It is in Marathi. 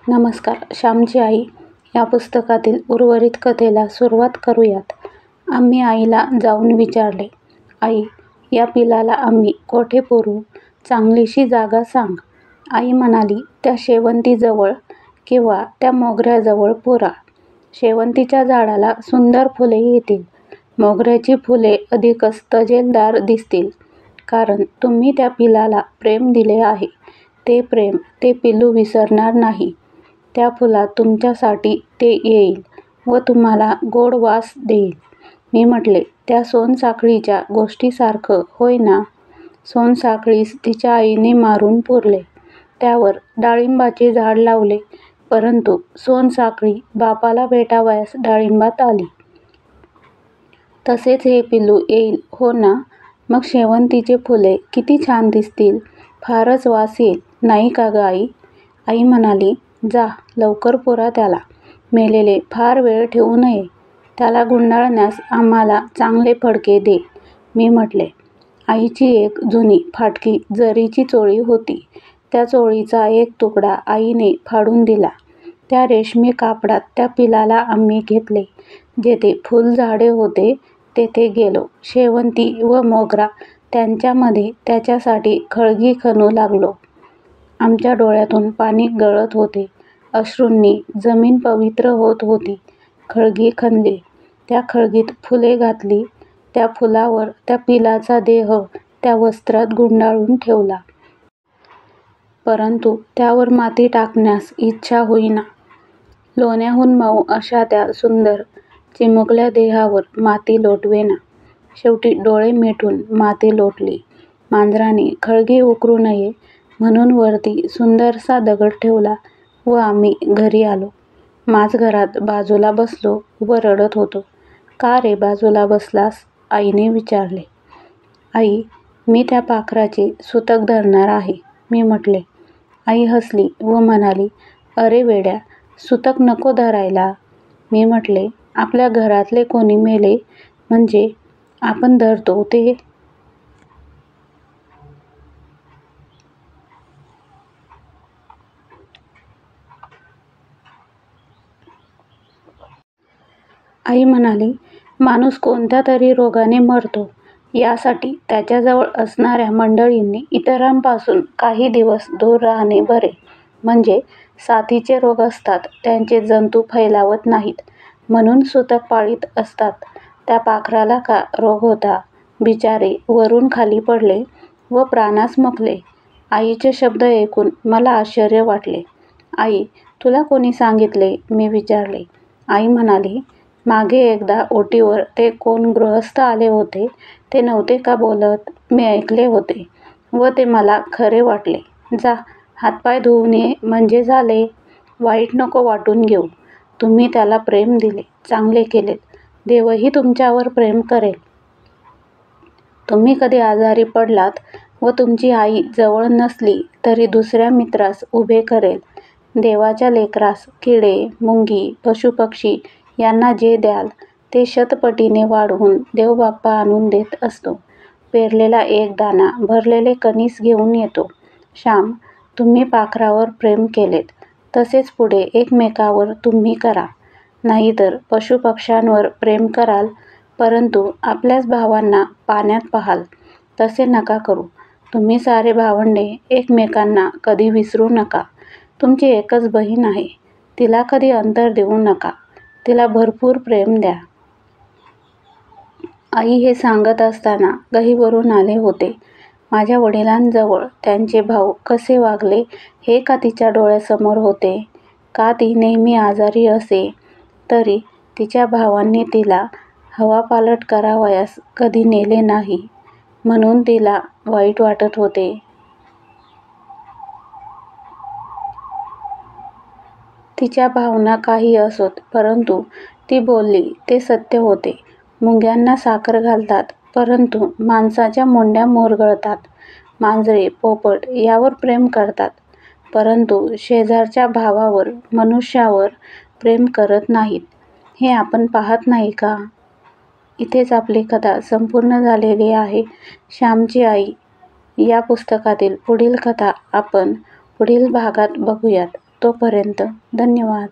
नमस्कार. श्यामची आई या पुस्तकातील उर्वरित कथेला सुरुवात करूयात. आम्ही आईला जाऊन विचारले, आई, या पिलाला आम्ही कोठे पुरू? चांगलीशी जागा सांग. आई म्हणाली, त्या शेवंतीजवळ किंवा त्या मोगऱ्याजवळ पुरा. शेवंतीच्या झाडाला सुंदर फुले येतील. मोगऱ्याची फुले अधिकच तजेलदार दिसतील, कारण तुम्ही त्या पिलाला प्रेम दिले आहे. ते प्रेम ते पिलू विसरणार नाही. त्या फुलात तुमच्यासाठी ते येईल व तुम्हाला गोड वास देईल. मी म्हटले, त्या सोनसाखळीच्या गोष्टीसारखं होय ना? सोनसाखळीस तिच्या आईने मारून पुरले. त्यावर डाळिंबाचे झाड लावले, परंतु सोनसाखळी बापाला भेटावयास डाळिंबात आली. तसेच हे पिलू येईल, हो ना? मग शेवंतीचे फुले किती छान दिसतील, फारच वास येईल, नाही का ग आई? आई म्हणाली, जा लवकर पुरा त्याला. मेलेले फार वेळ ठेवू नये. त्याला गुंडाळण्यास आम्हाला चांगले फडके दे. मी म्हटले. आईची एक जुनी फाटकी जरीची चोळी होती. त्या चोळीचा एक तुकडा आईने फाडून दिला. त्या रेशमी कापडात त्या पिलाला आम्ही घेतले. जेथे फुलझाडे होते तेथे गेलो. शेवंती व मोगरा त्यांच्यामध्ये त्याच्यासाठी खळगी खणू लागलो. आमच्या डोळ्यातून पाणी गळत होते. अश्रूंनी जमीन पवित्र होत होती. खळगी खणली. त्या खळगीत फुले घातली. त्या फुलावर त्या पिलाचा देह त्या वस्त्रात गुंडाळून ठेवला. परंतु त्यावर माती टाकण्यास इच्छा होईना. लोण्याहून मऊ अशा त्या सुंदर चिमुकल्या देहावर माती लोटवेना. शेवटी डोळे मिटून माती लोटली. मांजराने खळगी उकरू नये म्हणून वरती सुंदरसा दगड ठेवला व आम्ही घरी आलो. माझघरात बाजूला बसलो व रडत होतो. का रे बाजूला बसलास? आईने विचारले. आई, मी त्या पाखराचे सुतक धरणार आहे. मी म्हटले. आई हसली व म्हणाली, अरे वेड्या, सुतक नको धरायला. मी म्हटले, आपल्या घरातले कोणी मेले म्हणजे आपण धरतो ते. आई म्हणाली, माणूस कोणत्या तरी रोगाने मरतो. यासाठी त्याच्याजवळ असणाऱ्या मंडळींनी इतरांपासून काही दिवस दूर राहणे बरे. म्हणजे साथीचे रोग असतात, त्यांचे जंतू फैलावत नाहीत म्हणून सुतक पाळीत असतात. त्या पाखराला का रोग होता? बिचारे वरून खाली पडले व प्राणास मुकले. आईचे शब्द ऐकून मला आश्चर्य वाटले. आई, तुला कोणी सांगितले? मी विचारले. आई म्हणाली, मागे एकदा ओटीवर ते कोण गृहस्थ आले होते, ते नव्हते का बोलत? मी ऐकले होते व ते मला खरे वाटले. जा हातपाय धुवून ये म्हणजे झाले. वाईट नको वाटून घेऊ. तुम्ही त्याला प्रेम दिले, चांगले केलेत. देवही तुमच्यावर प्रेम करेल. तुम्ही कधी आजारी पडलात व तुमची आई जवळ नसली तरी दुसऱ्या मित्रास उभे करेल. देवाच्या लेकरास किडे, मुंगी, पशुपक्षी यांना जे द्याल ते शतपटीने वाढवून देवबाप्पा आणून देत असतो. पेरलेला एक दाणा भरलेले कणीस घेऊन येतो. श्याम, तुम्ही पाखरावर प्रेम केलेत, तसेच पुढे एकमेकावर तुम्ही करा. नाहीतर पशुपक्ष्यांवर प्रेम कराल, परंतु आपल्याच भावांना पाण्यात पाहाल. तसे नका करू. तुम्ही सारे भावंडे एकमेकांना कधी विसरू नका. तुमची एकच बहीण आहे, तिला कधी अंतर देऊ नका. तिला भरपूर प्रेम द्या. आई हे सांगत असताना गहिवरून आले होते. माझ्या वडिलांजवळ त्यांचे भाऊ कसे वागले हे का तिच्या डोळ्यासमोर होते? का ती नेहमी आजारी असे तरी तिच्या भावांनी तिला हवापालट करावयास कधी नेले नाही म्हणून तिला वाईट वाटत होते. तिच्या भावना काही असोत, परंतु ती बोलली ते सत्य होते. मुंग्यांना साखर घालतात, परंतु माणसाच्या मुंड्या मुरगळतात. मांजरे, पोपट यावर प्रेम करतात, परंतु शेजारच्या भावावर, मनुष्यावर प्रेम करत नाहीत. हे आपण पाहत नाही का? इथेच आपली कथा संपूर्ण झालेली आहे. श्यामची आई या पुस्तकातील पुढील कथा आपण पुढील भागात बघूयात. तोपर्यंत धन्यवाद.